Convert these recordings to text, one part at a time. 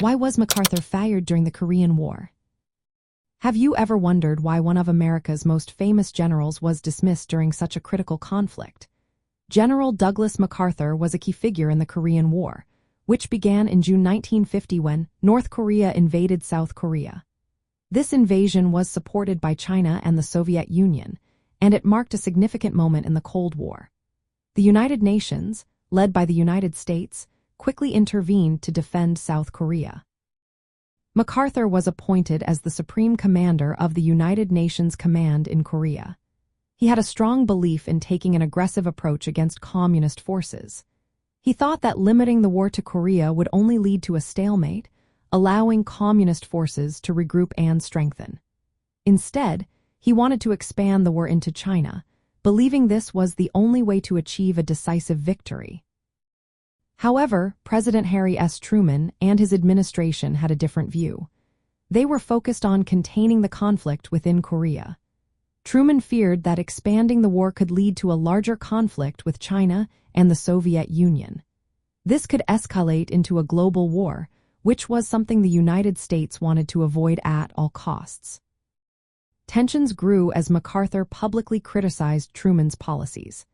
Why was MacArthur fired during the Korean War? Have you ever wondered why one of America's most famous generals was dismissed during such a critical conflict? General Douglas MacArthur was a key figure in the Korean War, which began in June 1950 when North Korea invaded South Korea. This invasion was supported by China and the Soviet Union, and it marked a significant moment in the Cold War. The United Nations, led by the United States, quickly intervened to defend South Korea. MacArthur was appointed as the Supreme Commander of the United Nations Command in Korea. He had a strong belief in taking an aggressive approach against communist forces. He thought that limiting the war to Korea would only lead to a stalemate, allowing communist forces to regroup and strengthen. Instead, he wanted to expand the war into China, believing this was the only way to achieve a decisive victory. However, President Harry S. Truman and his administration had a different view. They were focused on containing the conflict within Korea. Truman feared that expanding the war could lead to a larger conflict with China and the Soviet Union. This could escalate into a global war, which was something the United States wanted to avoid at all costs. Tensions grew as MacArthur publicly criticized Truman's policies.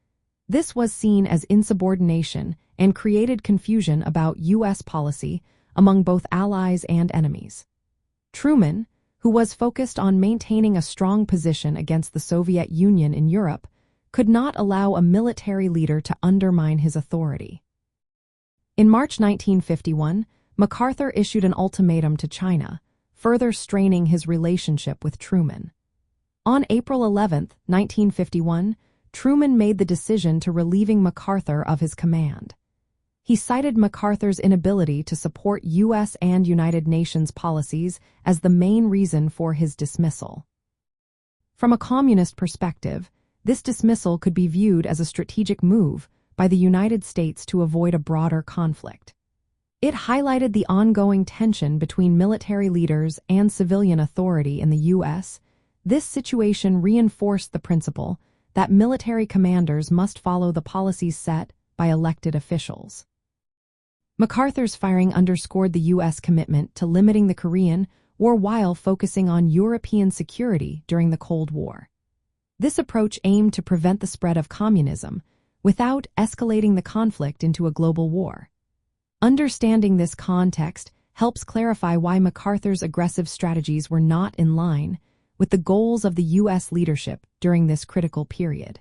This was seen as insubordination and created confusion about U.S. policy among both allies and enemies. Truman, who was focused on maintaining a strong position against the Soviet Union in Europe, could not allow a military leader to undermine his authority. In March 1951, MacArthur issued an ultimatum to China, further straining his relationship with Truman. On April 11, 1951, Truman made the decision to relieving MacArthur of his command. He cited MacArthur's inability to support U.S. and United Nations policies as the main reason for his dismissal. From a communist perspective, this dismissal could be viewed as a strategic move by the United States to avoid a broader conflict. It highlighted the ongoing tension between military leaders and civilian authority in the U.S. This situation reinforced the principle that military commanders must follow the policies set by elected officials. MacArthur's firing underscored the U.S. commitment to limiting the Korean War while focusing on European security during the Cold War. This approach aimed to prevent the spread of communism without escalating the conflict into a global war. Understanding this context helps clarify why MacArthur's aggressive strategies were not in line with the goals of the U.S. leadership during this critical period.